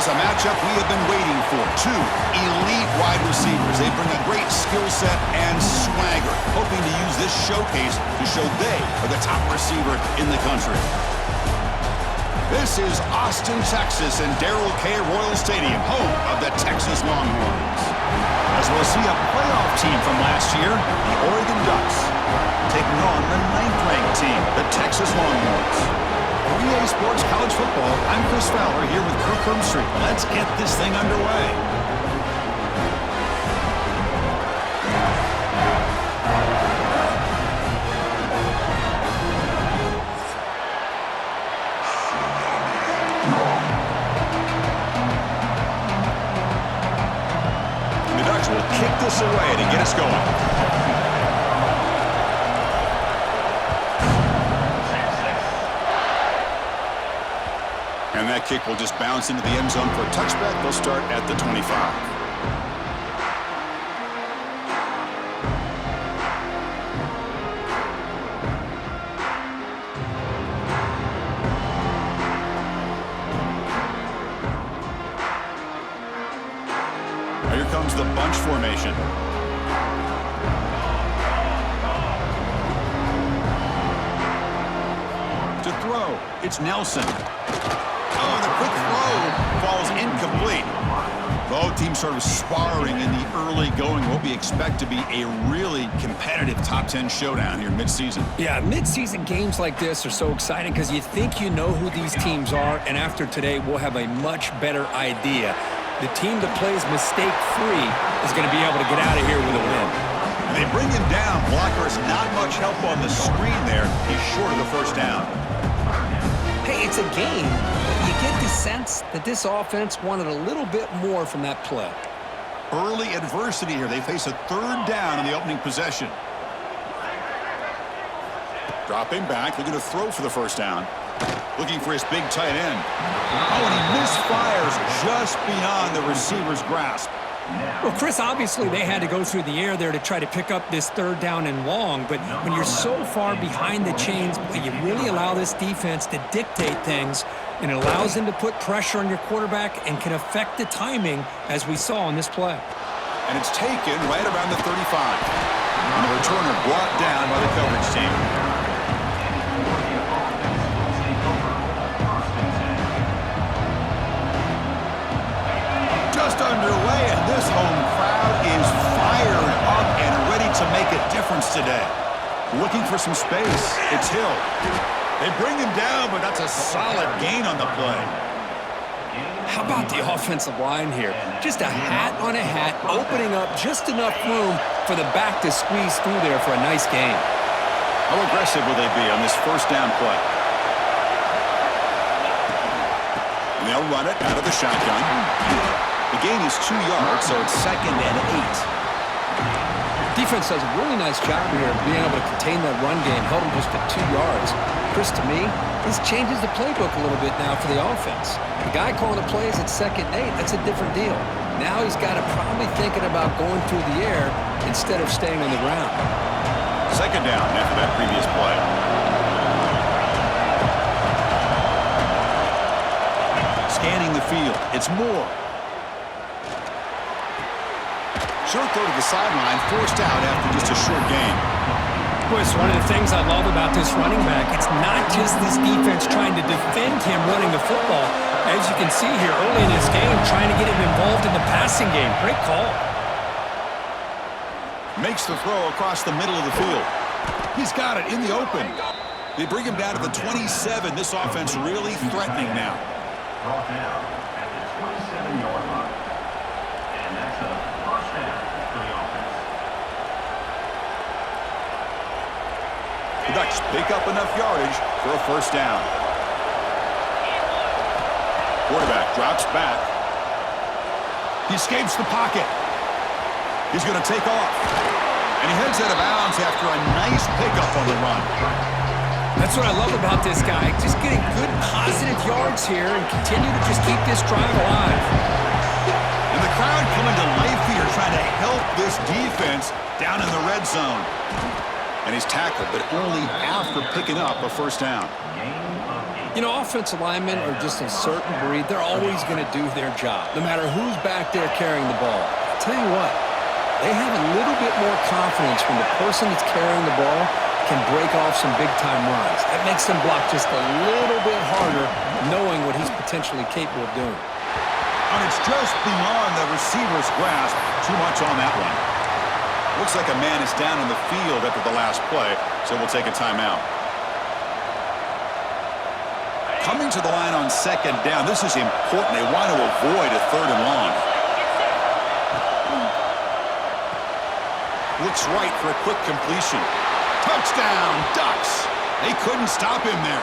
is a matchup we have been waiting for. Two elite wide receivers. They bring a great skill set and swagger, hoping to use this showcase to show they are the top receiver in the country. This is Austin, Texas, and Darrell K. Royal Stadium, home of the Texas Longhorns. As we'll see a playoff team from last year, the Oregon Ducks, taking on the 9th-ranked team, the Texas Longhorns. For EA Sports College Football, I'm Chris Fowler here with Kirk Herbstreit. Let's get this thing underway. Will kick this away to get us going. And that kick will just bounce into the end zone for a touchback. They'll start at the 25. Here comes the bunch formation. To throw, it's Nelson. Oh, the quick throw falls incomplete. Both teams sort of sparring in the early going. What we expect to be a really competitive top 10 showdown here mid-season. Yeah, mid-season games like this are so exciting because you think you know who these teams are, and after today, we'll have a much better idea. The team that plays mistake-free is going to be able to get out of here with a win. And they bring him down. Blocker is not much help on the screen there. He's short of the first down. Hey, it's a game, but you get the sense that this offense wanted a little bit more from that play. Early adversity here. They face a third down in the opening possession. Dropping back, looking to throw for the first down. Looking for his big tight end. Oh, and he misfires just beyond the receiver's grasp. Well, Chris, obviously they had to go through the air there to try to pick up this third down and long, but when you're so far behind the chains, you really allow this defense to dictate things, and it allows them to put pressure on your quarterback and can affect the timing, as we saw on this play. And it's taken right around the 35. And the returner brought down by the coverage team. Underway, and this home crowd is fired up and ready to make a difference today. Looking for some space. It's Hill. They bring him down, but that's a solid gain on the play. How about the offensive line here? Just a hat on a hat, opening up just enough room for the back to squeeze through there for a nice gain. How aggressive will they be on this first down play? And they'll run it out of the shotgun. The gain is 2 yards, so it's 2nd and 8. Defense does a really nice job here of being able to contain that run game, held them just at 2 yards. Chris, to me, this changes the playbook a little bit now for the offense. The guy calling the plays at 2nd and 8, that's a different deal. Now he's got to probably thinking about going through the air instead of staying on the ground. 2nd down after that previous play. Scanning the field, it's Moore. Short throw to the sideline, forced out after just a short gain. Boy, it's one of the things I love about this running back. It's not just this defense trying to defend him running the football. As you can see here early in this game, trying to get him involved in the passing game. Great call. Makes the throw across the middle of the field. He's got it in the open. They bring him down to the 27. This offense really threatening now. Brought down at the 27-yard line. And that's a first down for the offense. The Ducks pick up enough yardage for a first down. Quarterback drops back. He escapes the pocket. He's going to take off. And he heads out of bounds after a nice pickup on the run. That's what I love about this guy. Just getting good, positive yards here and continue to just keep this drive alive. And the crowd coming to life here, trying to help this defense down in the red zone. And he's tackled, but only after picking up a first down. Gain of 8. You know, offensive linemen are just a certain breed. They're always going to do their job, no matter who's back there carrying the ball. I'll tell you what, they have a little bit more confidence when the person that's carrying the ball can break off some big-time runs. That makes them block just a little bit harder, knowing what he's potentially capable of doing. And it's just beyond the receiver's grasp. Too much on that one. Looks like a man is down in the field after the last play, so we'll take a timeout. Coming to the line on second down, this is important. They want to avoid a third and long. Looks right for a quick completion. Touchdown, Ducks! They couldn't stop him there.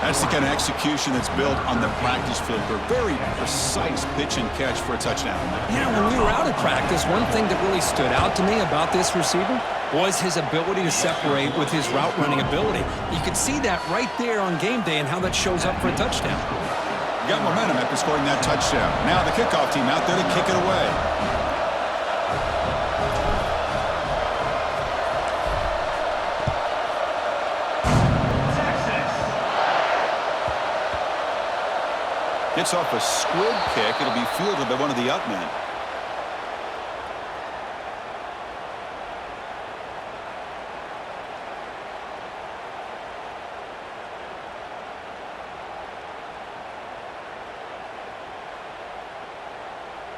That's the kind of execution that's built on the practice field for a very precise pitch and catch for a touchdown. Yeah, when we were out at practice, one thing that really stood out to me about this receiver was his ability to separate with his route running ability. You could see that right there on game day and how that shows up for a touchdown. Got momentum after scoring that touchdown. Now the kickoff team out there to kick it away. Gets off a squib kick. It'll be fielded by one of the up men.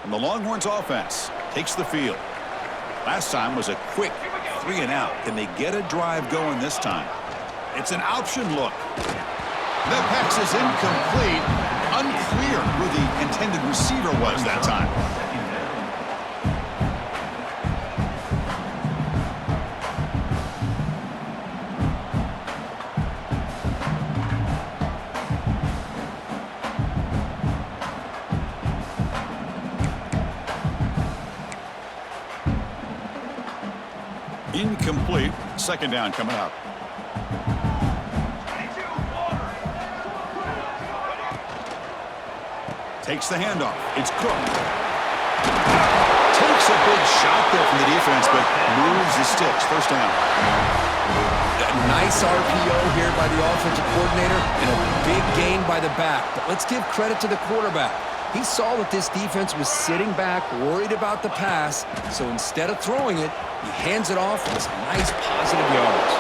And the Longhorns offense takes the field. Last time was a quick 3 and out. Can they get a drive going this time? It's an option look. The pass is incomplete. Unclear who the intended receiver was that time. Incomplete. Second down coming up. Takes the handoff. It's Cook. Takes a big shot there from the defense, but moves the sticks. First down. A nice RPO here by the offensive coordinator and a big gain by the back. But let's give credit to the quarterback. He saw that this defense was sitting back, worried about the pass, so instead of throwing it, he hands it off for some nice positive yards.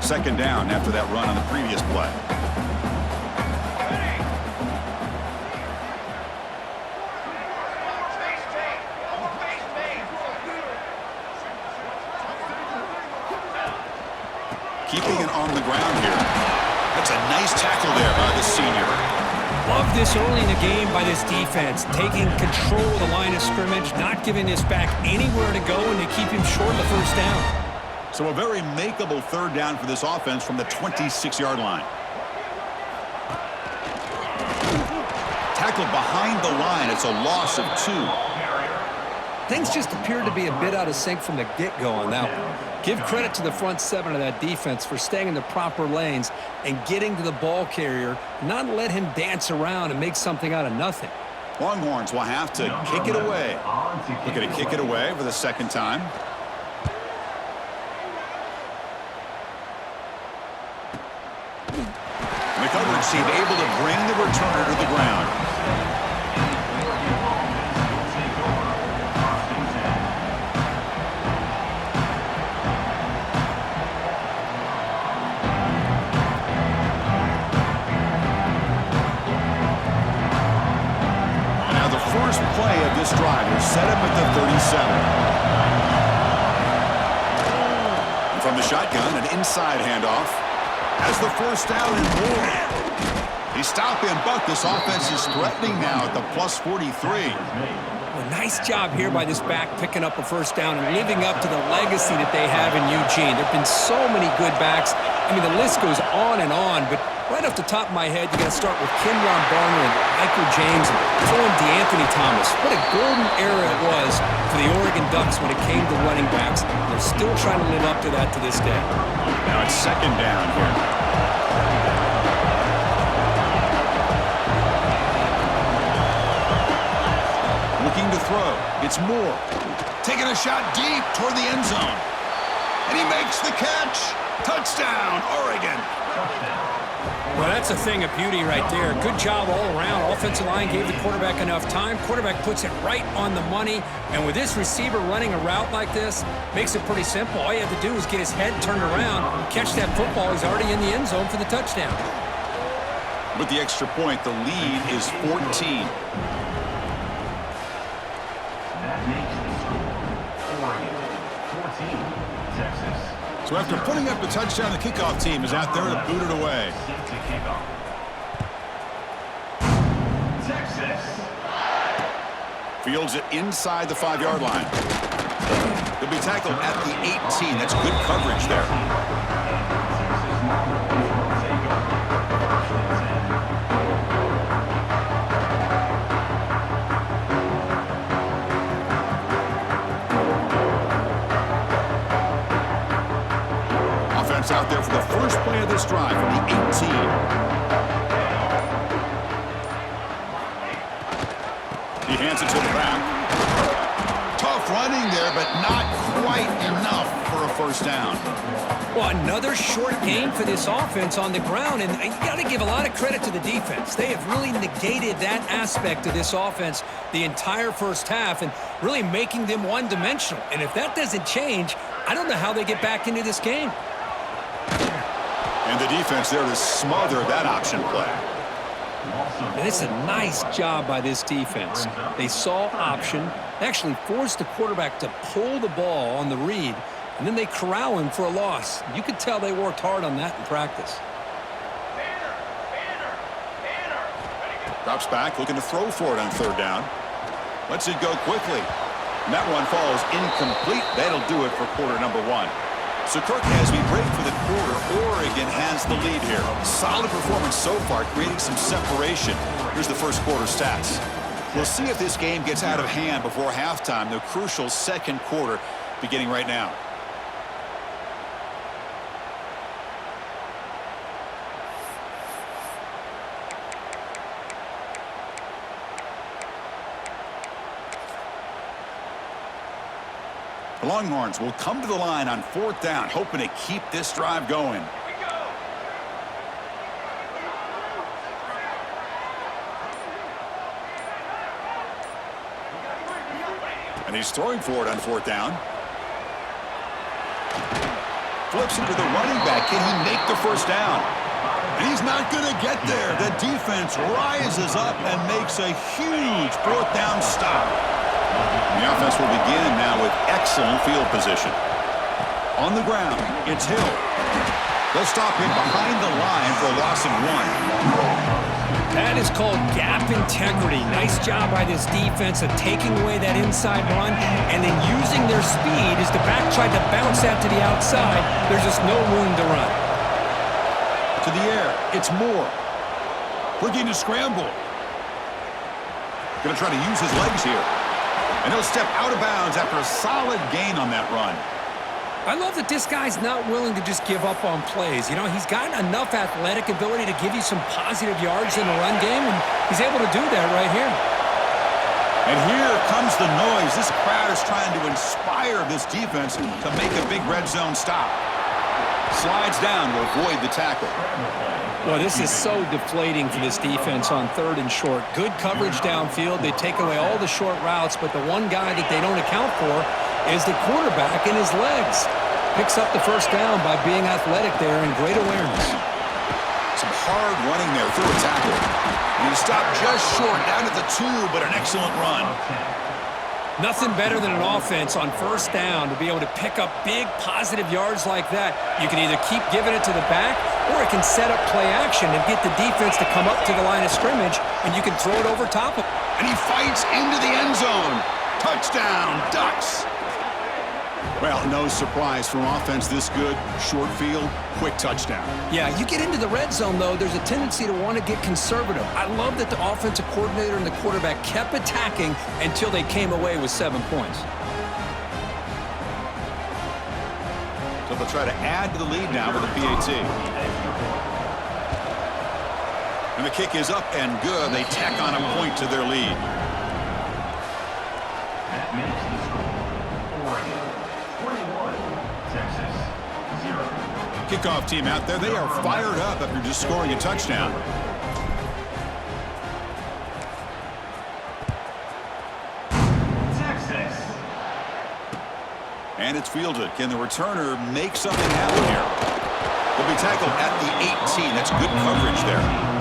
Second down after that run on the previous play. Keeping it on the ground here. That's a nice tackle there by the senior. Love this early in the game by this defense, taking control of the line of scrimmage, not giving this back anywhere to go, and to keep him short of the first down. So a very makeable third down for this offense from the 26-yard line. Tackled behind the line. It's a loss of 2. Things just appeared to be a bit out of sync from the get-go on that one. Give credit to the front seven of that defense for staying in the proper lanes and getting to the ball carrier, not let him dance around and make something out of nothing. Longhorns will have to kick it away. Looking to kick it away for the second time. The coverage team able to bring the returner to the ground. Now the first play of this drive will set him at the 37. And from the shotgun, an inside handoff. Has the first down and more. He stopped him, but this offense is threatening now at the plus 43. Well, nice job here by this back picking up a first down and living up to the legacy that they have in Eugene. There have been so many good backs. I mean, the list goes on, but right off the top of my head, you got to start with Kenyon Barner and Michael James and throw in DeAnthony Thomas. What a golden era it was for the Oregon Ducks when it came to running backs. They're still trying to live up to that to this day. Now it's second down here. Looking to throw. It's Moore. Taking a shot deep toward the end zone. And he makes the catch. Touchdown, Oregon. Well, that's a thing of beauty right there. Good job all around. Offensive line gave the quarterback enough time. Quarterback puts it right on the money. And with this receiver running a route like this, makes it pretty simple. All you have to do is get his head turned around, catch that football. He's already in the end zone for the touchdown. With the extra point, the lead is 14. That makes the score Oregon 14, Texas. So after putting up the touchdown, the kickoff team is out there to boot it away. To kick off. Texas. Fields it inside the 5-yard line. He'll be tackled at the 18. That's good coverage there. Offense out there for the first play of this drive from the 18. He hands it to the back. Tough running there, but not quite enough for a first down. Well, another short gain for this offense on the ground, and you got to give a lot of credit to the defense. They have really negated that aspect of this offense the entire first half and really making them one-dimensional. And if that doesn't change, I don't know how they get back into this game. And the defense there to smother that option play. And it's a nice job by this defense. They saw option, they actually forced the quarterback to pull the ball on the read, and then they corral him for a loss. You could tell they worked hard on that in practice. Drops back, looking to throw for it on third down. Lets it go quickly. And that run falls incomplete. That'll do it for quarter number 1. So, Kirk, as we break for the quarter, Oregon has the lead here. Solid performance so far, creating some separation. Here's the first quarter stats. We'll see if this game gets out of hand before halftime, the crucial second quarter beginning right now. The Longhorns will come to the line on fourth down, hoping to keep this drive going. And he's throwing for it on fourth down. Flips it to the running back. Can he make the first down? And he's not going to get there. The defense rises up and makes a huge fourth down stop. The offense will begin now with excellent field position. On the ground, it's Hill. They'll stop him behind the line for a loss of 1. That is called gap integrity. Nice job by this defense of taking away that inside run and then using their speed as the back tried to bounce that to the outside. There's just no room to run. To the air, it's Moore. Looking to scramble. Going to try to use his legs here. And he'll step out of bounds after a solid gain on that run. I love that this guy's not willing to just give up on plays. You know, he's got enough athletic ability to give you some positive yards in the run game, and he's able to do that right here. And here comes the noise. This crowd is trying to inspire this defense to make a big red zone stop. Slides down to avoid the tackle. Well, this is so deflating for this defense on third and short. Good coverage downfield. They take away all the short routes, but the one guy that they don't account for is the quarterback and his legs. Picks up the first down by being athletic there and great awareness. Some hard running there through a tackle. And he stopped just short, down at the 2, but an excellent run. Nothing better than an offense on first down to be able to pick up big positive yards like that. You can either keep giving it to the back or it can set up play action and get the defense to come up to the line of scrimmage, and you can throw it over top of it. And he fights into the end zone. Touchdown, Ducks. Well, no surprise from offense this good. Short field, quick touchdown. Yeah, you get into the red zone, though, there's a tendency to want to get conservative. I love that the offensive coordinator and the quarterback kept attacking until they came away with 7 points. So they'll try to add to the lead now with a PAT. And the kick is up and good. They tack on a point to their lead. That kickoff team out there. They are fired up after just scoring a touchdown. Texas. And it's fielded. Can the returner make something happen here? Will be tackled at the 18. That's good coverage there.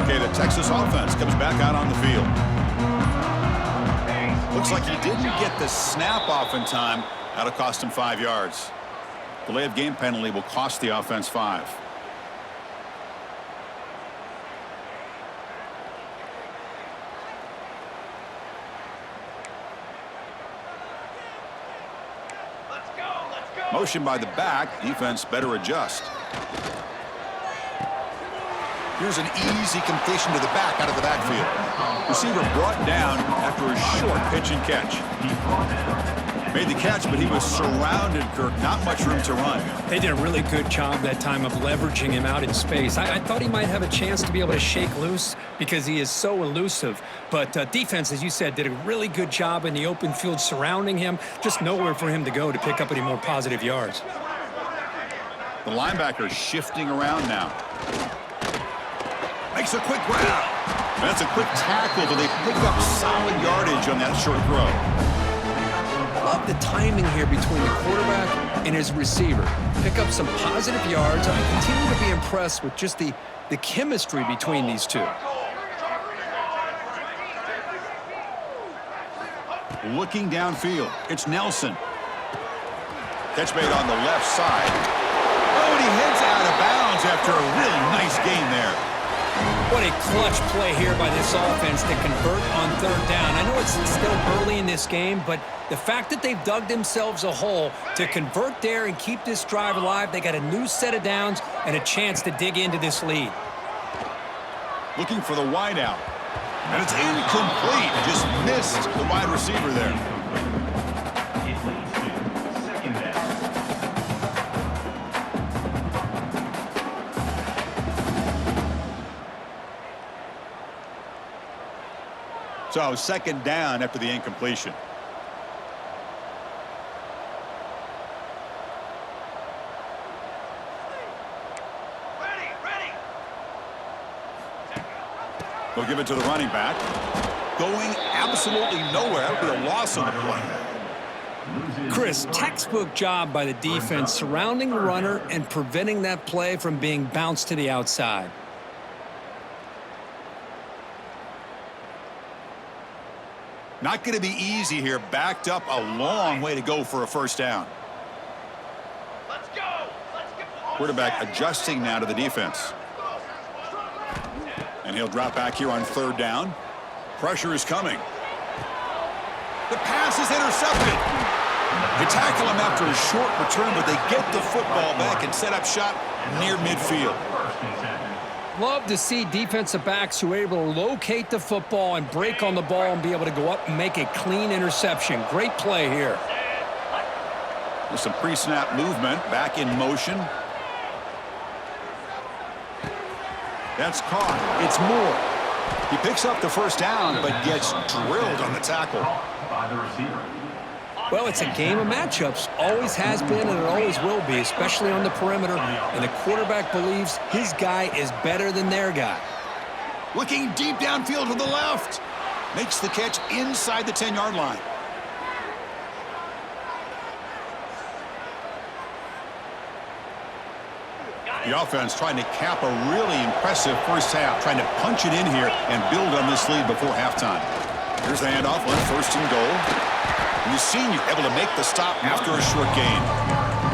Okay, the Texas offense comes back out on the field. Looks like he didn't get the snap off in time. That'll cost him 5 yards. Delay of game penalty will cost the offense 5. Motion by the back. Defense better adjust. Here's an easy completion to the back out of the backfield. Receiver brought down after a short pitch and catch. Made the catch, but he was surrounded, Kirk. Not much room to run. They did a really good job that time of leveraging him out in space. I thought he might have a chance to be able to shake loose because he is so elusive. But defense, as you said, did a really good job in the open field surrounding him. Just nowhere for him to go to pick up any more positive yards. The linebacker shifting around now. Makes a quick grab. That's a quick tackle, but they pick up solid yardage on that short throw. Love the timing here between the quarterback and his receiver. Pick up some positive yards. I continue to be impressed with just the chemistry between these two. Looking downfield, it's Nelson. Catch made on the left side. Oh, and he heads out of bounds after a really nice gain there. What a clutch play here by this offense to convert on third down. I know it's still early in this game, but the fact that they've dug themselves a hole to convert there and keep this drive alive, they got a new set of downs and a chance to dig into this lead. Looking for the wideout. And it's incomplete. Just missed the wide receiver there. It leads to second down. So second down after the incompletion. They'll give it to the running back. Going absolutely nowhere. That would be a loss on the play. Chris, textbook job by the defense surrounding the runner and preventing that play from being bounced to the outside. Not going to be easy here. Backed up a long way to go for a first down. Let's go. Quarterback adjusting now to the defense. And he'll drop back here on third down. Pressure is coming. The pass is intercepted. They tackle him after a short return, but they get the football back and set up shop near midfield. Love to see defensive backs who are able to locate the football and break on the ball and be able to go up and make a clean interception. Great play here. With some pre-snap movement, back in motion. That's caught. It's Moore. He picks up the first down, but gets drilled on the tackle. By the receiver. Well, it's a game of matchups. Always has been and it always will be, especially on the perimeter. And the quarterback believes his guy is better than their guy. Looking deep downfield to the left. Makes the catch inside the 10-yard line. The offense trying to cap a really impressive first half, trying to punch it in here and build on this lead before halftime. Here's the handoff on first and goal. And the senior able to make the stop after a short gain.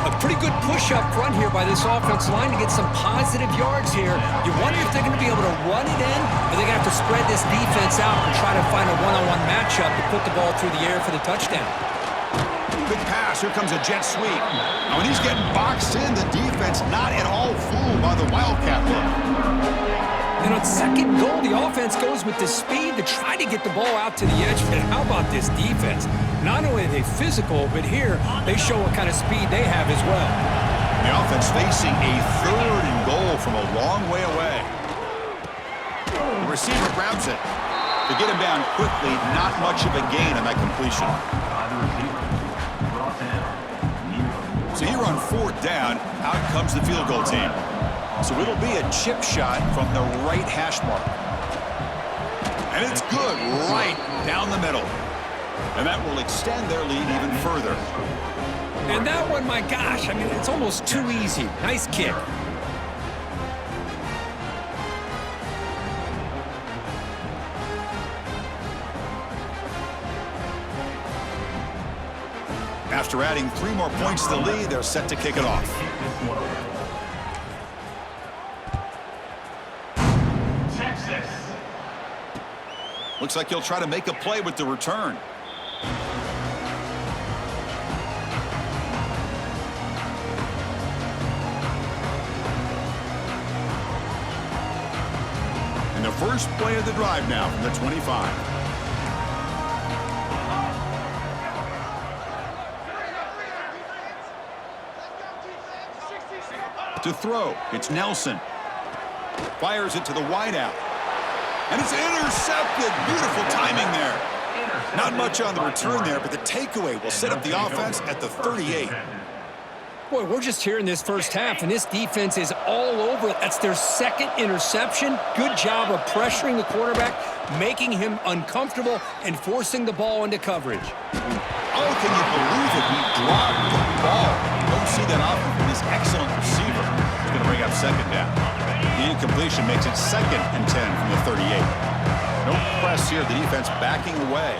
A pretty good push up front here by this offense line to get some positive yards here. You wonder if they're going to be able to run it in, or they're going to have to spread this defense out and try to find a one-on-one matchup to put the ball through the air for the touchdown. Big pass. Here comes a jet sweep. Now, when he's getting boxed in, the defense not at all fooled by the Wildcat look. And on second goal, the offense goes with the speed to try to get the ball out to the edge. But how about this defense? Not only are they physical, but here they show what kind of speed they have as well. The offense facing a 3rd and goal from a long way away. The receiver grabs it. To get him down quickly, not much of a gain on that completion. So here on 4th down, out comes the field goal team. So it'll be a chip shot from the right hash mark. And it's good right down the middle. And that will extend their lead even further. And that one, my gosh, I mean, it's almost too easy. Nice kick. After adding 3 more points to the lead, they're set to kick it off. Texas. Looks like he'll try to make a play with the return. And the first play of the drive now from the 25. To throw, it's Nelson. Fires it to the wideout. And it's intercepted. Beautiful timing there. Not much on the return there, but the takeaway will set up the offense at the 38. Boy, we're just here in this first half, and this defense is all over it. That's their 2nd interception. Good job of pressuring the quarterback, making him uncomfortable, and forcing the ball into coverage. Oh, can you believe it? He dropped the ball. Don't see that often from this excellent receiver. He's going to bring up 2nd down. The incompletion makes it 2nd and 10 from the 38. No press here. The defense backing away.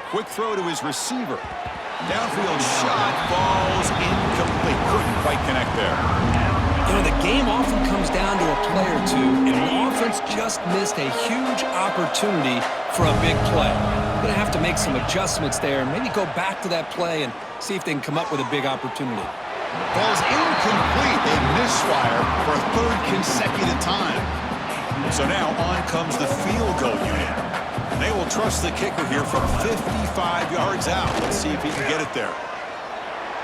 Quick throw to his receiver. Downfield shot falls incomplete. Couldn't quite connect there. You know, the game often comes down to a play or two, and the offense just missed a huge opportunity for a big play. Going to have to make some adjustments there and maybe go back to that play and see if they can come up with a big opportunity. Ball's incomplete. They misfire for a 3rd consecutive time. So now on comes the field goal unit. They will trust the kicker here from 55 yards out. Let's see if he can get it there.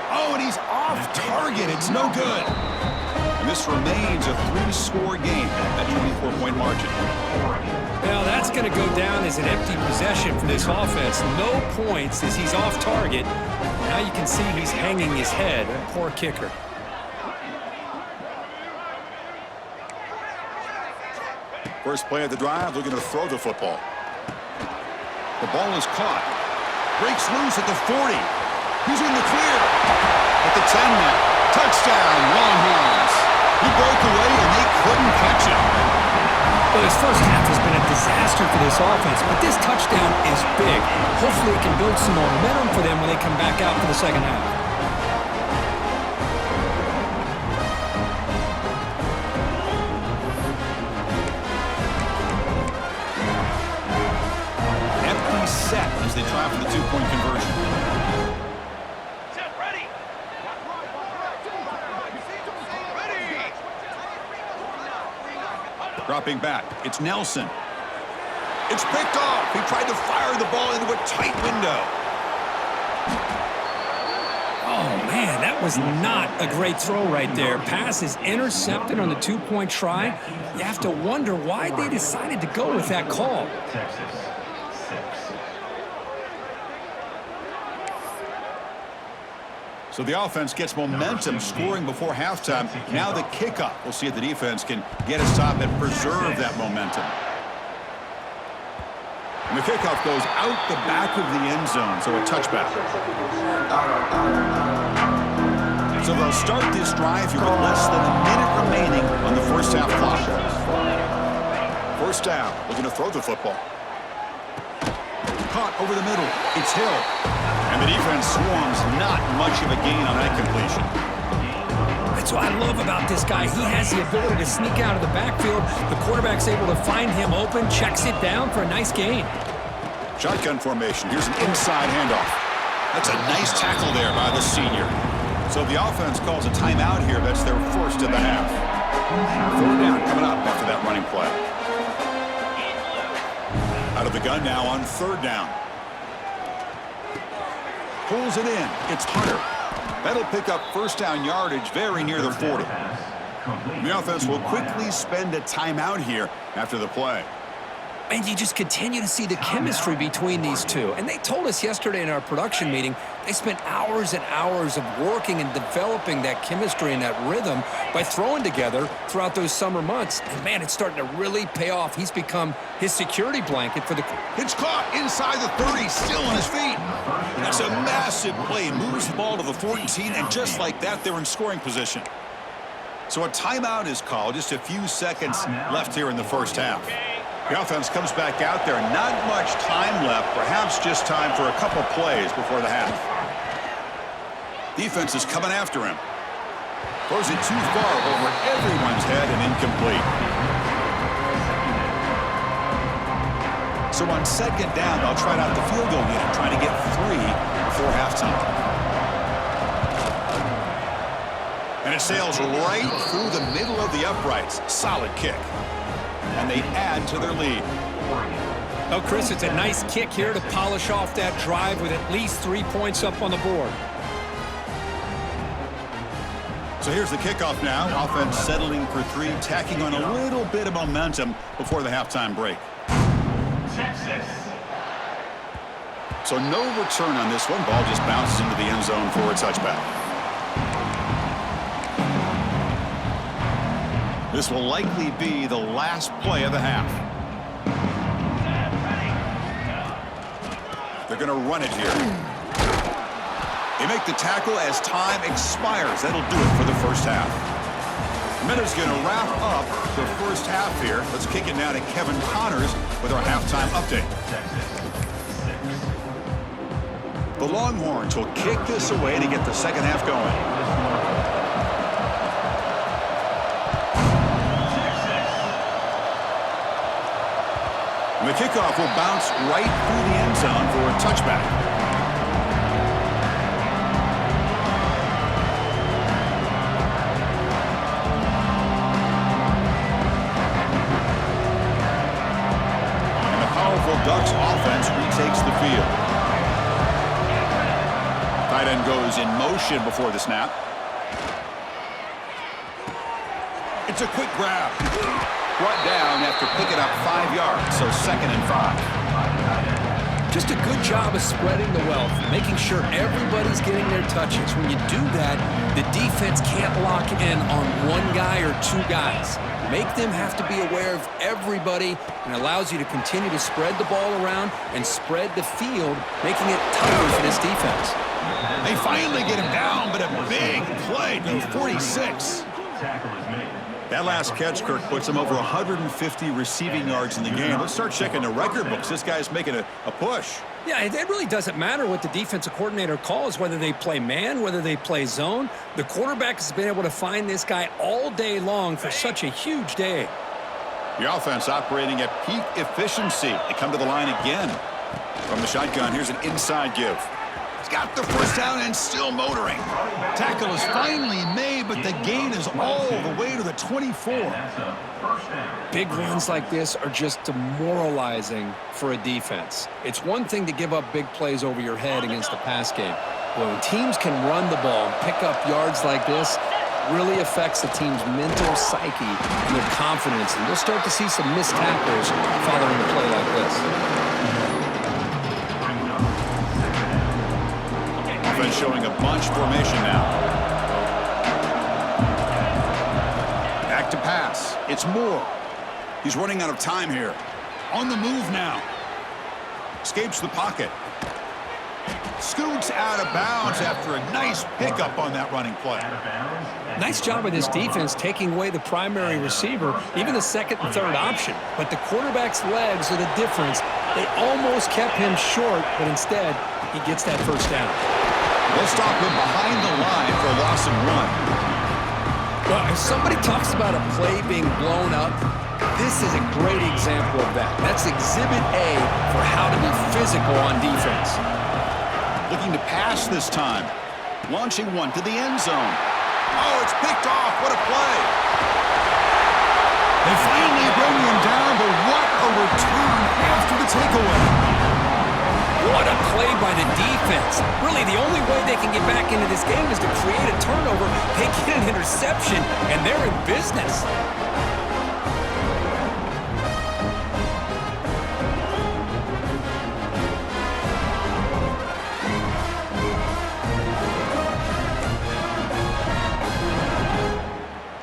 Oh, and he's off target. It's no good. And this remains a 3-score game at 24-point margin. Well, that's going to go down as an empty possession for this offense. No points as he's off target. Now you can see he's hanging his head. Poor kicker. First play of the drive, looking to throw the football. The ball is caught. Breaks loose at the 40. He's in the clear. At the 10 now. Touchdown, Longhorns. He broke away and they couldn't catch him. Well, his first half has been a disaster for this offense, but this touchdown is big. Hopefully it can build some momentum for them when they come back out for the second half. Empty set as they try for the 2-point conversion. Dropping back, it's Nelson. It's picked off. He tried to fire the ball into a tight window. Oh, man, that was not a great throw right there. Pass is intercepted on the 2-point try. You have to wonder why they decided to go with that call. Texas 6. So the offense gets momentum, scoring before halftime. Now the kickoff. We'll see if the defense can get a stop and preserve that momentum. And the kickoff goes out the back of the end zone, so a touchback. So they'll start this drive here with less than a minute remaining on the first half clock. First down, looking to throw the football. Caught over the middle. It's Hill. And the defense swarms, not much of a gain on that completion. That's what I love about this guy. He has the ability to sneak out of the backfield. The quarterback's able to find him open, checks it down for a nice gain. Shotgun formation. Here's an inside handoff. That's a nice tackle there by the senior. So the offense calls a timeout here. That's their first of the half. Third down coming up after that running play. Out of the gun now on third down. Pulls it in. It's Hunter. That'll pick up first down yardage very near the 40. The offense will quickly spend a timeout here after the play. And you just continue to see the chemistry between these two. And they told us yesterday in our production meeting, they spent hours and hours of working and developing that chemistry and that rhythm by throwing together throughout those summer months. And, man, it's starting to really pay off. He's become his security blanket for the... It's caught inside the 30, still on his feet. That's a massive play. Moves the ball to the 14, and just like that, they're in scoring position. So a timeout is called. Just a few seconds left here in the first half. The offense comes back out there. Not much time left. Perhaps just time for a couple plays before the half. Defense is coming after him. Throws it too far over everyone's head and incomplete. So on second down, they'll try out the field goal unit, trying to get 3 before halftime. And it sails right through the middle of the uprights. Solid kick. And they add to their lead. Oh, Chris, it's a nice kick here to polish off that drive with at least 3 points up on the board. So here's the kickoff now. Offense settling for 3, tacking on a little bit of momentum before the halftime break. So no return on this one. Ball just bounces into the end zone for a touchback. This will likely be the last play of the half. They're going to run it here. They make the tackle as time expires. That'll do it for the first half. Minuta's going to wrap up the first half here. Let's kick it now to Kevin Connors with our halftime update. The Longhorns will kick this away to get the second half going. The kickoff will bounce right through the end zone for a touchback. And the powerful Ducks offense retakes the field. Tight end goes in motion before the snap. It's a quick grab. Brought down after picking up 5 yards, so 2nd and 5. Just a good job of spreading the wealth, making sure everybody's getting their touches. When you do that, the defense can't lock in on one guy or 2 guys. Make them have to be aware of everybody, and allows you to continue to spread the ball around and spread the field, making it tougher for this defense. They finally get him down, but a big play to 46. That last catch, Kirk, puts him over 150 receiving yards in the game. Let's start checking the record books. This guy's making a push. Yeah, it really doesn't matter what the defensive coordinator calls, whether they play man, whether they play zone. The quarterback has been able to find this guy all day long for such a huge day. The offense operating at peak efficiency. They come to the line again. From the shotgun, here's an inside give. He's got the first down and still motoring. Tackle is finally made, but the gain is all the way to the 24. Big runs like this are just demoralizing for a defense. It's one thing to give up big plays over your head against the pass game. But when teams can run the ball and pick up yards like this, it really affects the team's mental psyche and their confidence. And you'll start to see some missed tackles following a play like this. Offense showing a bunch formation now. Back to pass. It's Moore. He's running out of time here. On the move now. Escapes the pocket. Scoots out of bounds after a nice pickup on that running play. Nice job of this defense taking away the primary receiver, even the second and third option. But the quarterback's legs are the difference. They almost kept him short, but instead, he gets that first down. They'll stop him behind the line for a loss of 1. Well, if somebody talks about a play being blown up, this is a great example of that. That's Exhibit A for how to be physical on defense. Looking to pass this time. Launching one to the end zone. Oh, it's picked off. What a play. They finally bring him down, but what a return after the takeaway. What a play by the defense. Really, the only way they can get back into this game is to create a turnover. They get an interception, and they're in business.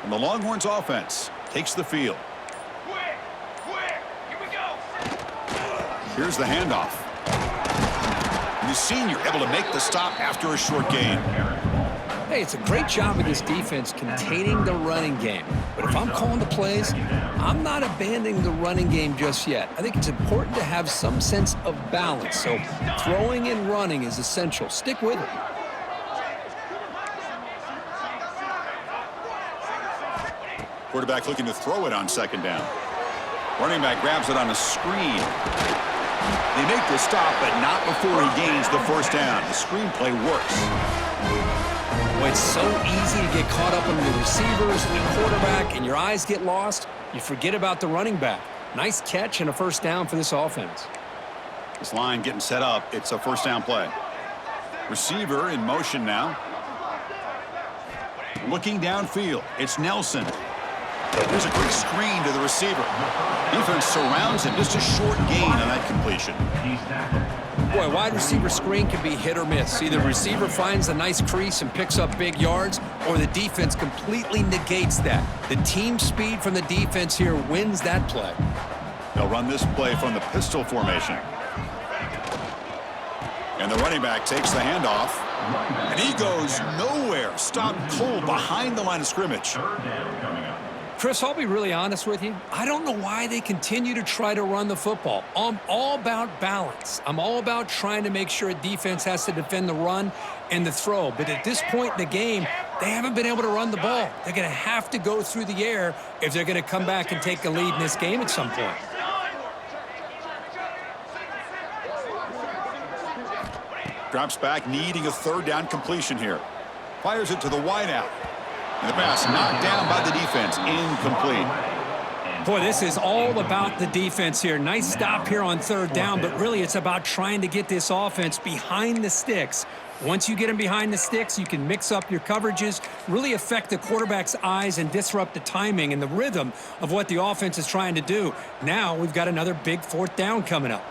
And the Longhorns offense takes the field. Here we go. Here's the handoff. And the senior able to make the stop after a short gain. Hey, it's a great job of this defense containing the running game. But if I'm calling the plays, I'm not abandoning the running game just yet. I think it's important to have some sense of balance. So throwing and running is essential. Stick with it. Quarterback looking to throw it on second down. Running back grabs it on a screen. They make the stop, but not before he gains the first down. The screenplay works. Well, it's so easy to get caught up on the receivers and the quarterback, and your eyes get lost. You forget about the running back. Nice catch and a first down for this offense. This line getting set up. It's a first down play. Receiver in motion now. Looking downfield. It's Nelson. There's a quick screen to the receiver. Defense surrounds him. Just a short gain on that completion. Boy, wide receiver screen can be hit or miss. Either the receiver finds a nice crease and picks up big yards, or the defense completely negates that. The team speed from the defense here wins that play. They'll run this play from the pistol formation. And the running back takes the handoff. And he goes nowhere. Stopped cold behind the line of scrimmage. Chris, I'll be really honest with you. I don't know why they continue to try to run the football. I'm all about balance. I'm all about trying to make sure a defense has to defend the run and the throw. But at this point in the game, they haven't been able to run the ball. They're going to have to go through the air if they're going to come back and take a lead in this game at some point. Drops back, needing a third down completion here. Fires it to the wideout. And the pass knocked down by the defense. Incomplete. Boy, this is all about the defense here. Nice stop here on third down, but really it's about trying to get this offense behind the sticks. Once you get them behind the sticks, you can mix up your coverages, really affect the quarterback's eyes and disrupt the timing and the rhythm of what the offense is trying to do. Now we've got another big fourth down coming up.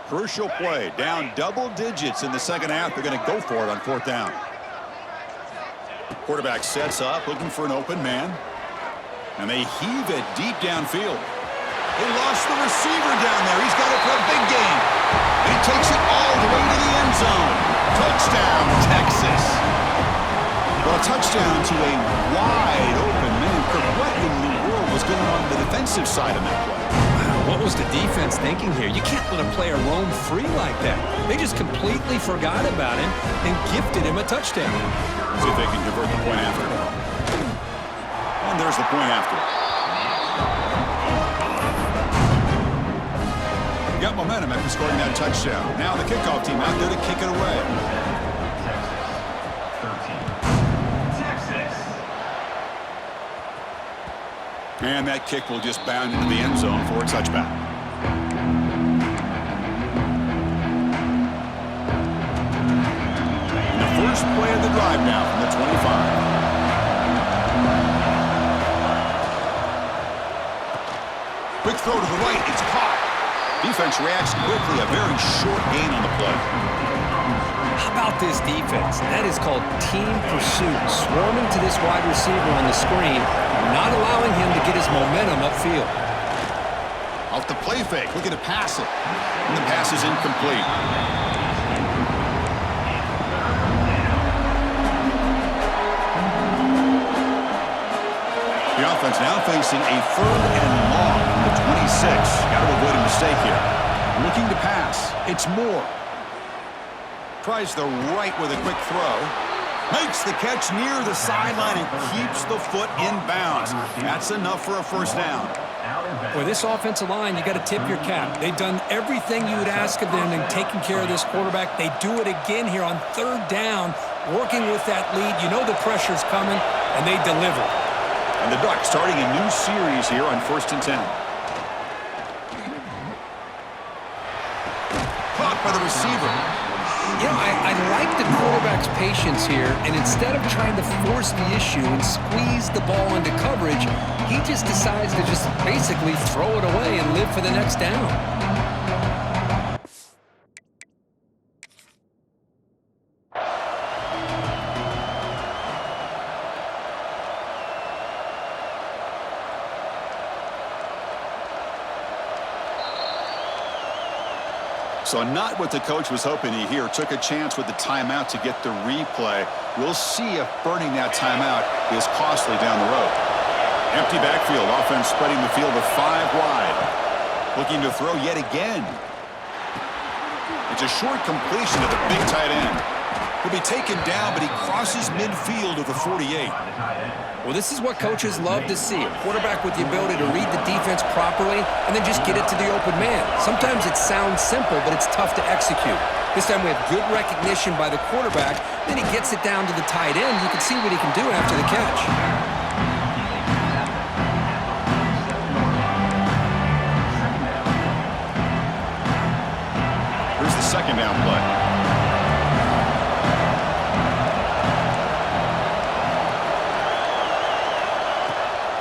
Crucial play. Down double digits in the second half. They're going to go for it on fourth down. Quarterback sets up, looking for an open man. And they heave it deep downfield. They lost the receiver down there. He's got it for a big gain. He takes it all the way to the end zone. Touchdown, Texas. Well, a touchdown to a wide open man. What in the world was going on the defensive side of that play? What was the defense thinking here? You can't let a player roam free like that. They just completely forgot about him and gifted him a touchdown. See if they can convert the point after. And there's the point after. Got momentum after scoring that touchdown. Now the kickoff team out there to kick it away. And that kick will just bound into the end zone for a touchback. The first play of the drive now from the 25. Quick throw to the right. It's caught. Defense reacts quickly. A very short gain on the play. How about this defense? That is called team pursuit. Swarming to this wide receiver on the screen, not allowing him to get his momentum upfield. Off the play fake, looking to pass it. And the pass is incomplete. The offense now facing a third and long from the 26. Got to avoid a mistake here. Looking to pass. It's Moore. Tries the right with a quick throw. Makes the catch near the sideline and keeps the foot in bounds. That's enough for a first down. Boy, this offensive line, you got to tip your cap. They've done everything you would ask of them in taking care of this quarterback. They do it again here on third down, working with that lead. You know the pressure's coming, and they deliver. And the Ducks starting a new series here on 1st and 10. Caught by the receiver. You know, I like the quarterback's patience here, and instead of trying to force the issue and squeeze the ball into coverage, he just decides to just basically throw it away and live for the next down. So not what the coach was hoping to hear. Took a chance with the timeout to get the replay. We'll see if burning that timeout is costly down the road. Empty backfield. Offense spreading the field with 5 wide. Looking to throw yet again. It's a short completion to the big tight end. He'll be taken down, but he crosses midfield of the 48. Well, this is what coaches love to see. A quarterback with the ability to read the defense properly and then just get it to the open man. Sometimes it sounds simple, but it's tough to execute. This time we have good recognition by the quarterback. Then he gets it down to the tight end. You can see what he can do after the catch. Here's the second down play.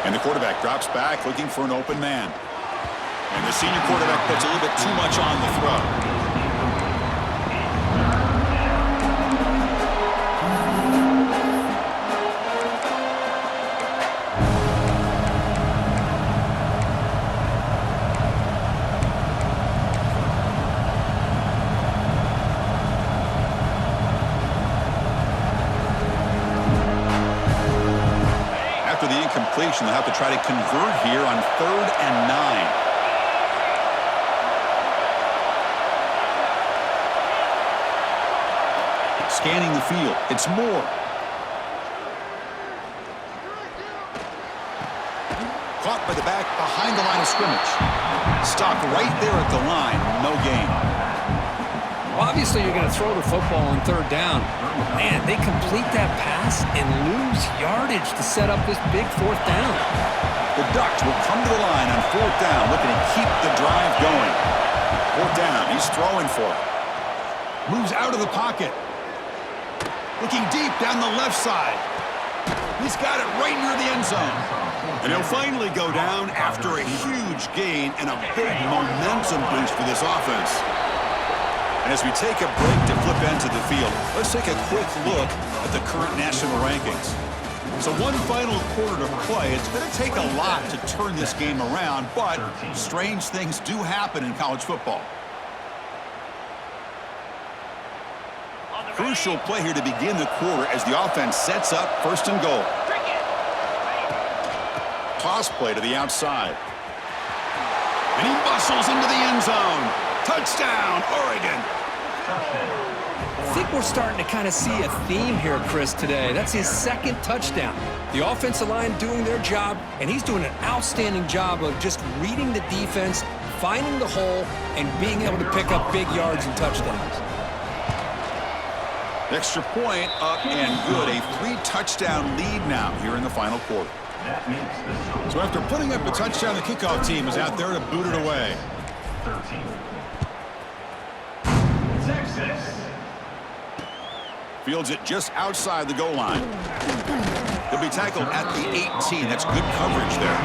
And the quarterback drops back looking for an open man. And the senior quarterback puts a little bit too much on the throw. They'll have to try to convert here on 3rd and 9. Scanning the field. It's Moore. Caught by the back behind the line of scrimmage. Stopped right there at the line. No gain. Obviously, you're going to throw the football on 3rd down. Man, they complete that pass and lose yardage to set up this big 4th down. The Ducks will come to the line on 4th down, looking to keep the drive going. 4th down, he's throwing for it. Moves out of the pocket. Looking deep down the left side. He's got it right near the end zone. And he'll finally go down after a huge gain and a big momentum boost for this offense. And as we take a break to flip into the field, let's take a quick look at the current national rankings. So one final quarter to play. It's going to take a lot to turn this game around, but strange things do happen in college football. Crucial play here to begin the quarter as the offense sets up 1st and goal. Toss play to the outside. And he bustles into the end zone. Touchdown, Oregon. I think we're starting to kind of see a theme here, Chris, today. That's his 2nd touchdown. The offensive line doing their job, and he's doing an outstanding job of just reading the defense, finding the hole, and being able to pick up big yards and touchdowns. Extra point up and good. A 3-touchdown lead now here in the final quarter. So after putting up a touchdown, the kickoff team is out there to boot it away. 13. Fields it just outside the goal line. He'll be tackled at the 18. That's good coverage there.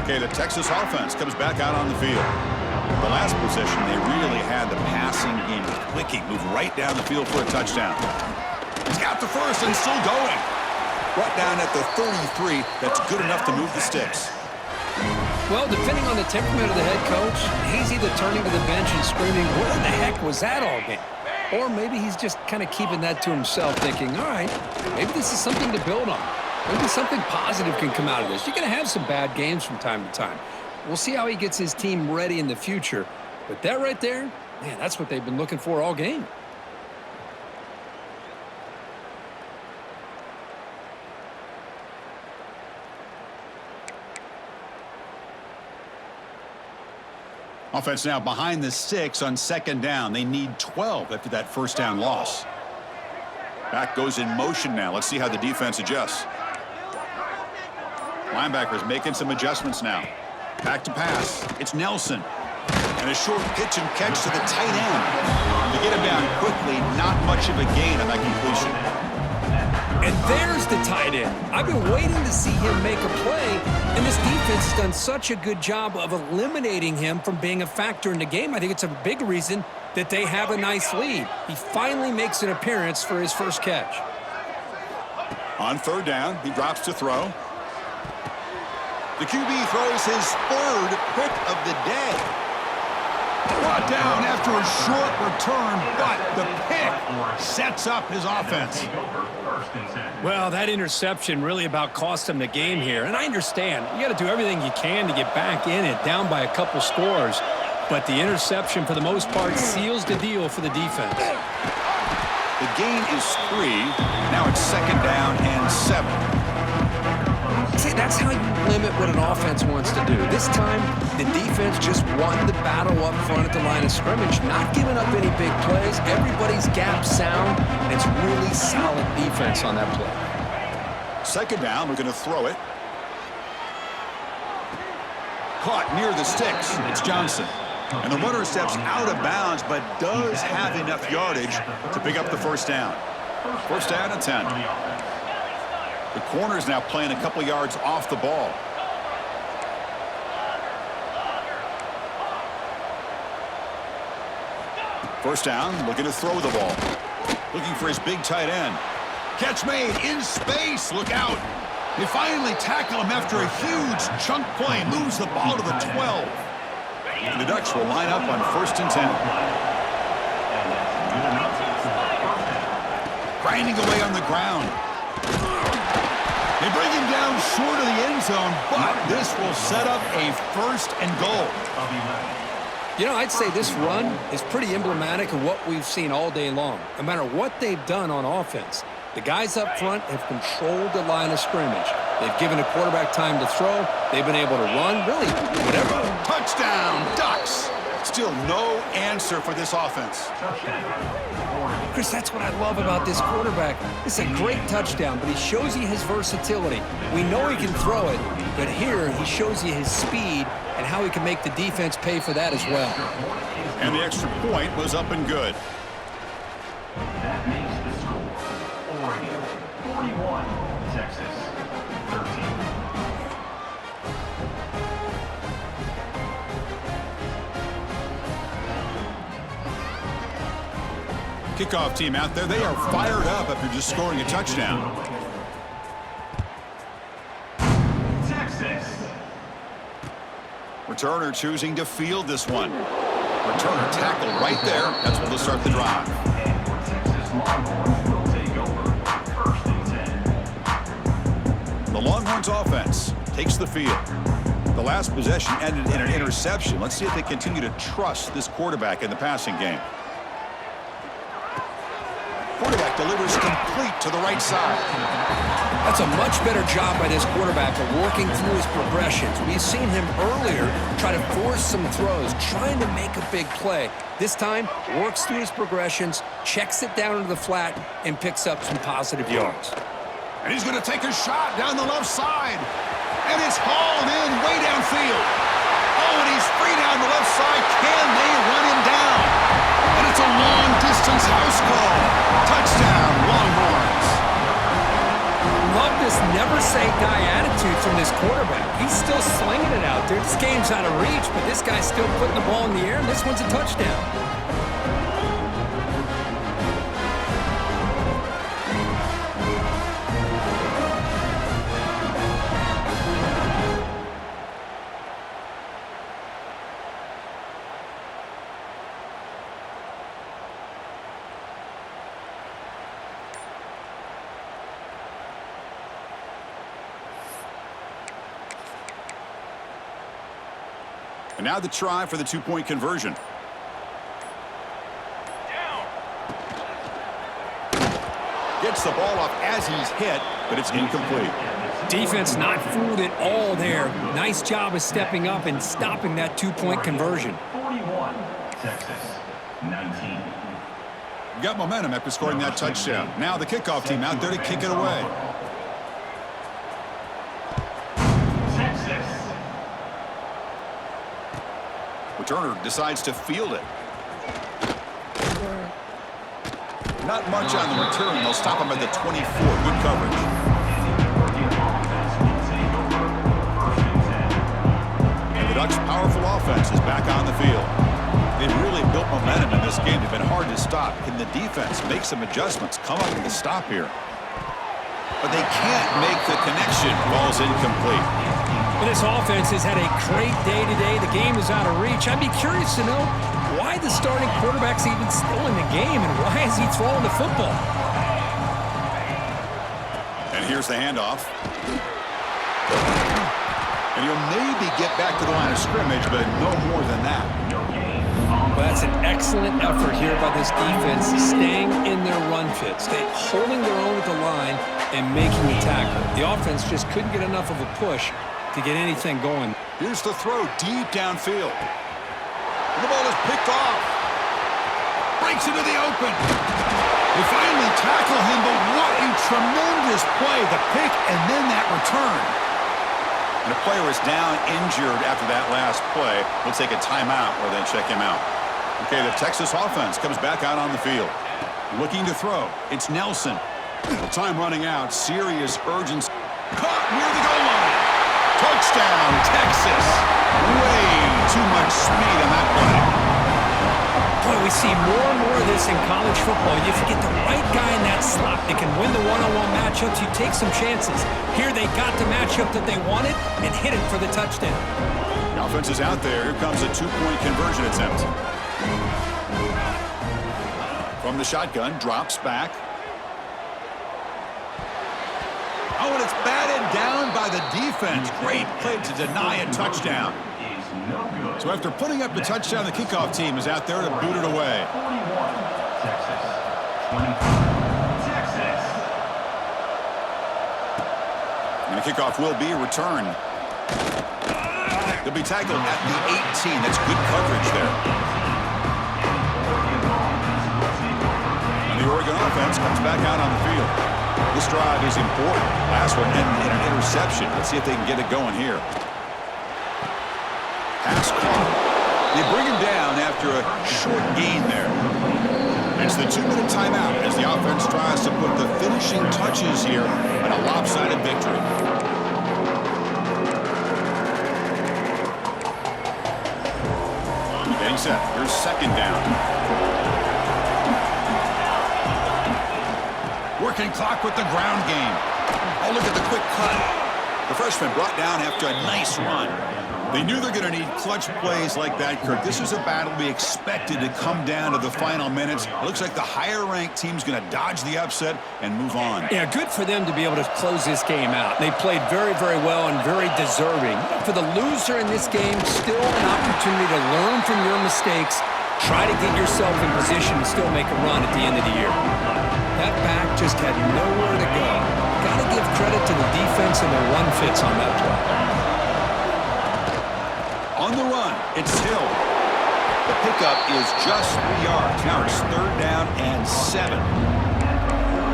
Okay, the Texas offense comes back out on the field. The last possession, they really had the passing game clicking. Move right down the field for a touchdown. He's got the first and still going. Brought down at the 33. That's good enough to move the sticks. Well, depending on the temperament of the head coach, he's either turning to the bench and screaming, what the heck was that all game? Or maybe he's just kind of keeping that to himself, thinking, all right, maybe this is something to build on. Maybe something positive can come out of this. You're going to have some bad games from time to time. We'll see how he gets his team ready in the future. But that right there, man, that's what they've been looking for all game. Offense now behind the 6 on second down. They need 12 after that first down loss. Back goes in motion now. Let's see how the defense adjusts. Linebackers making some adjustments now. Back to pass. It's Nelson. And a short pitch and catch to the tight end. To get him down quickly, not much of a gain on that completion. And there's the tight end. I've been waiting to see him make a play, and this defense has done such a good job of eliminating him from being a factor in the game. I think it's a big reason that they have a nice lead. He finally makes an appearance for his first catch. On third down, he drops to throw. The QB throws his third pick of the day. Brought down after a short return, but the pick sets up his offense. Well, that interception really about cost him the game here. And I understand. You got to do everything you can to get back in it, down by a couple scores. But the interception, for the most part, seals the deal for the defense. The gain is 3. Now it's second down and 7. See, that's how you limit what an offense wants to do. This time, the defense just won the battle up front at the line of scrimmage, not giving up any big plays. Everybody's gap sound. It's really solid defense on that play. Second down, we're going to throw it. Caught near the sticks. It's Johnson. And the runner steps out of bounds, but does have enough yardage to pick up the first down. First down and 10. The corner's now playing a couple yards off the ball. First down, looking to throw the ball. Looking for his big tight end. Catch made in space. Look out. They finally tackle him after a huge chunk play. Moves the ball to the 12. And the Ducks will line up on first and 10. Grinding away on the ground. They bring him down short of the end zone, but this will set up a first and goal. You know, I'd say this run is pretty emblematic of what we've seen all day long. No matter what they've done on offense, the guys up front have controlled the line of scrimmage. They've given a quarterback time to throw. They've been able to run, really, whatever. Touchdown, Ducks. Still no answer for this offense. Chris, that's what I love about this quarterback. It's a great touchdown, but he shows you his versatility. We know he can throw it, but here he shows you his speed and how he can make the defense pay for that as well. And the extra point was up and good. That makes the score Oregon 41, Texas 13. Kickoff team out there, they are fired up after just scoring a touchdown. Texas. Returner choosing to field this one. Returner tackle right there. That's what will start the drive. And for Texas Longhorns will take over first and 10. The Longhorns offense takes the field. The last possession ended in an interception. Let's see if they continue to trust this quarterback in the passing game. Quarterback delivers complete to the right side. That's a much better job by this quarterback of working through his progressions. We've seen him earlier try to force some throws, trying to make a big play. This time, works through his progressions, checks it down into the flat, and picks up some positive yards. And he's going to take a shot down the left side. And it's hauled in way downfield. Oh, and he's free down the left side. Can they run him down? And it's a long-distance house call. Touchdown, Longhorns. Love this never-say-die attitude from this quarterback. He's still slinging it out there. This game's out of reach, but this guy's still putting the ball in the air, and this one's a touchdown. And now the try for the two-point conversion. Gets the ball off as he's hit, but it's incomplete. Defense not fooled at all there. Nice job of stepping up and stopping that two-point conversion. Texas, 19. Got momentum after scoring that touchdown. Now the kickoff team out there to kick it away. Texas. Returner decides to field it. Not much on the return. They'll stop him at the 24. Good coverage. And the Ducks' powerful offense is back on the field. They've really built momentum in this game. They've been hard to stop. Can the defense make some adjustments? Come up with a stop here. But they can't make the connection. Ball's incomplete. And this offense has had a great day today. The game is out of reach. I'd be curious to know why the starting quarterback's even still in the game and why is he throwing the football? And here's the handoff. And he'll maybe get back to the line of scrimmage, but no more than that. Well, that's an excellent effort here by this defense, staying in their run fit, holding their own with the line and making the tackle. The offense just couldn't get enough of a push to get anything going. Here's the throw deep downfield. And the ball is picked off. Breaks into the open. They finally tackle him, but what a tremendous play. The pick and then that return. And the player is down injured after that last play. We'll take a timeout or then check him out. Okay, the Texas offense comes back out on the field. Looking to throw. It's Nelson. The time running out. Serious urgency. Caught near the goal line. Touchdown, Texas. Way too much speed on that play. Boy, we see more and more of this in college football. If you get the right guy in that slot, they can win the one-on-one matchups. You take some chances. Here they got the matchup that they wanted and hit it for the touchdown. The offense is out there. Here comes a two-point conversion attempt. From the shotgun, drops back. Oh, and it's batted down by the defense. Great play to deny a touchdown. So after putting up the touchdown, the kickoff team is out there to boot it away. 41, Texas, 25, Texas. And the kickoff will be returned. They'll be tackled at the 18. That's good coverage there. And the Oregon offense comes back out on the field. This drive is important. Last one ended in an interception. Let's see if they can get it going here. Pass clock. They bring him down after a short gain there. It's the 2-minute timeout as the offense tries to put the finishing touches here on a lopsided victory. Getting set. Here's second down. Working clock with the ground game. Oh, look at the quick cut. The freshman brought down after a nice run. They knew they're going to need clutch plays like that, Kirk. This is a battle we expected to come down to the final minutes. It looks like the higher-ranked team's going to dodge the upset and move on. Yeah, good for them to be able to close this game out. They played very, very well and very deserving. For the loser in this game, still an opportunity to learn from your mistakes, try to get yourself in position to still make a run at the end of the year. That back just had nowhere to go. Got to give credit to the defense and their run fits on that play. On the run, it's Hill. The pickup is just 3 yards. Now it's third down and 7.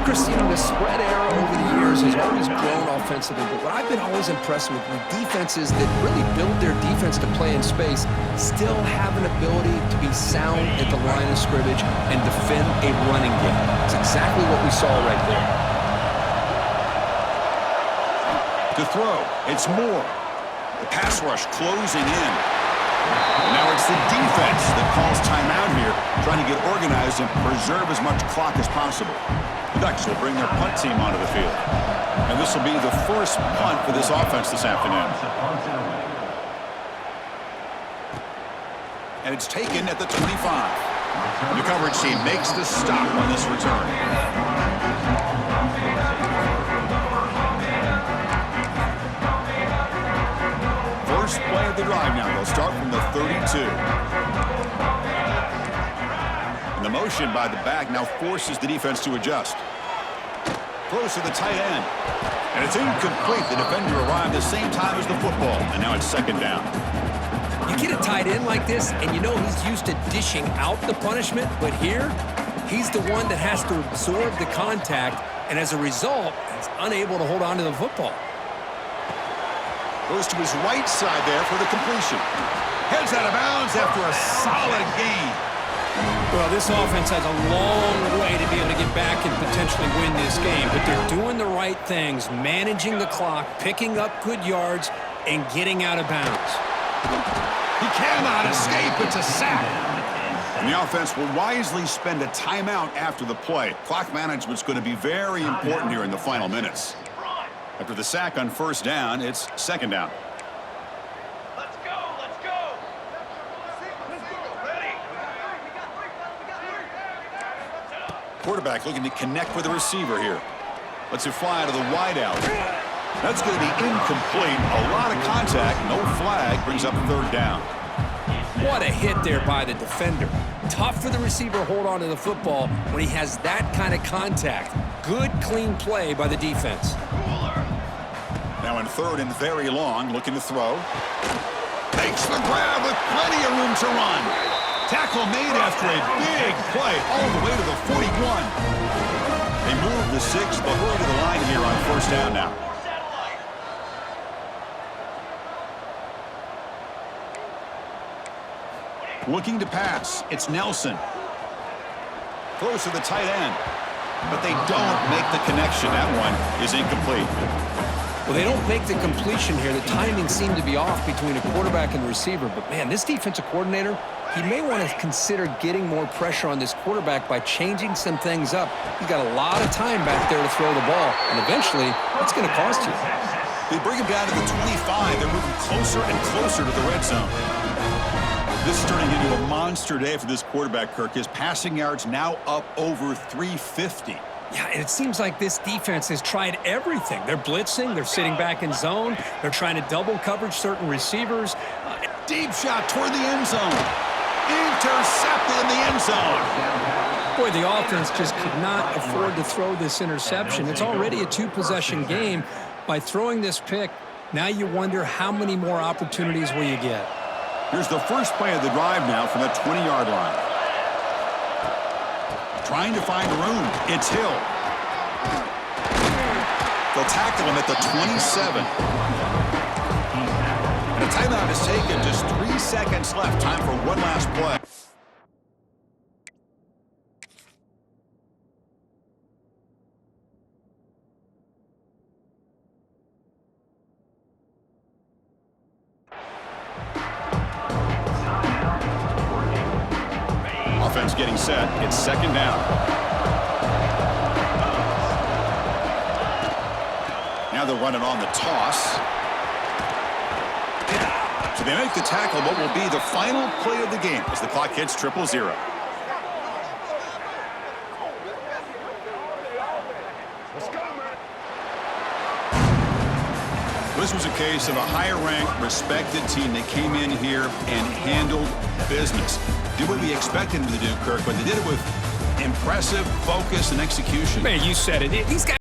Chris, you know, the spread arrow over the years has always grown offensively, but what I've been always impressed with defenses that really build their defense to play in space still have an ability to be sound at the line of scrimmage and defend a running game. It's exactly what we saw right there. To throw, it's Moore. The pass rush closing in. And now it's the defense that calls timeout here, trying to get organized and preserve as much clock as possible. The Ducks will bring their punt team onto the field. And this will be the first punt for this offense this afternoon. And it's taken at the 25. The coverage team makes the stop on this return. First play of the drive now. They'll start from the 32. And the motion by the back now forces the defense to adjust. Close to the tight end. And it's incomplete. The defender arrived the same time as the football. And now it's second down. You get a tight end like this, and you know he's used to dishing out the punishment, but here, he's the one that has to absorb the contact, and as a result, he's unable to hold on to the football. Goes to his right side there for the completion. Heads out of bounds after a solid gain. Well, this offense has a long way to be able to get back and potentially win this game, but they're doing the right things, managing the clock, picking up good yards, and getting out of bounds. He cannot escape. It's a sack. And the offense will wisely spend a timeout after the play. Clock management's going to be very important here in the final minutes. After the sack on first down, it's second down. Let's go, let's go. Ready. Quarterback looking to connect with the receiver here. Lets it fly to the wideout. That's going to be incomplete. A lot of contact, no flag, brings up third down. What a hit there by the defender. Tough for the receiver to hold on to the football when he has that kind of contact. Good, clean play by the defense. Now in third and very long, looking to throw. Makes the grab with plenty of room to run. Tackle made after a big play all the way to the 41. They move the 6, but we're to the line here on first down now. Looking to pass. It's Nelson. Throws to the tight end. But they don't make the connection. That one is incomplete. Well, they don't make the completion here. The timing seemed to be off between a quarterback and the receiver. But, man, this defensive coordinator, he may want to consider getting more pressure on this quarterback by changing some things up. He's got a lot of time back there to throw the ball, and eventually it's going to cost you. They bring him down to the 25. They're moving closer and closer to the red zone. This is turning into a monster day for this quarterback, Kirk. His passing yards now up over 350. Yeah, and it seems like this defense has tried everything. They're blitzing, they're sitting back in zone, they're trying to double coverage certain receivers. Deep shot toward the end zone. Intercepted in the end zone. Boy, the offense just could not afford to throw this interception. It's already a two-possession game. By throwing this pick, now you wonder how many more opportunities will you get. Here's the first play of the drive now from the 20-yard line. Trying to find room. It's Hill. They'll tackle him at the 27. And a timeout is taken. Just 3 seconds left. Time for one last play. Offense getting set. It's second down. Now they're running on the toss. So they make the tackle, what will be the final play of the game as the clock hits 0-0. This was a case of a higher-ranked, respected team that came in here and handled business. Did what we expected them to do, Kirk, but they did it with impressive focus and execution. Man, you said it. These guys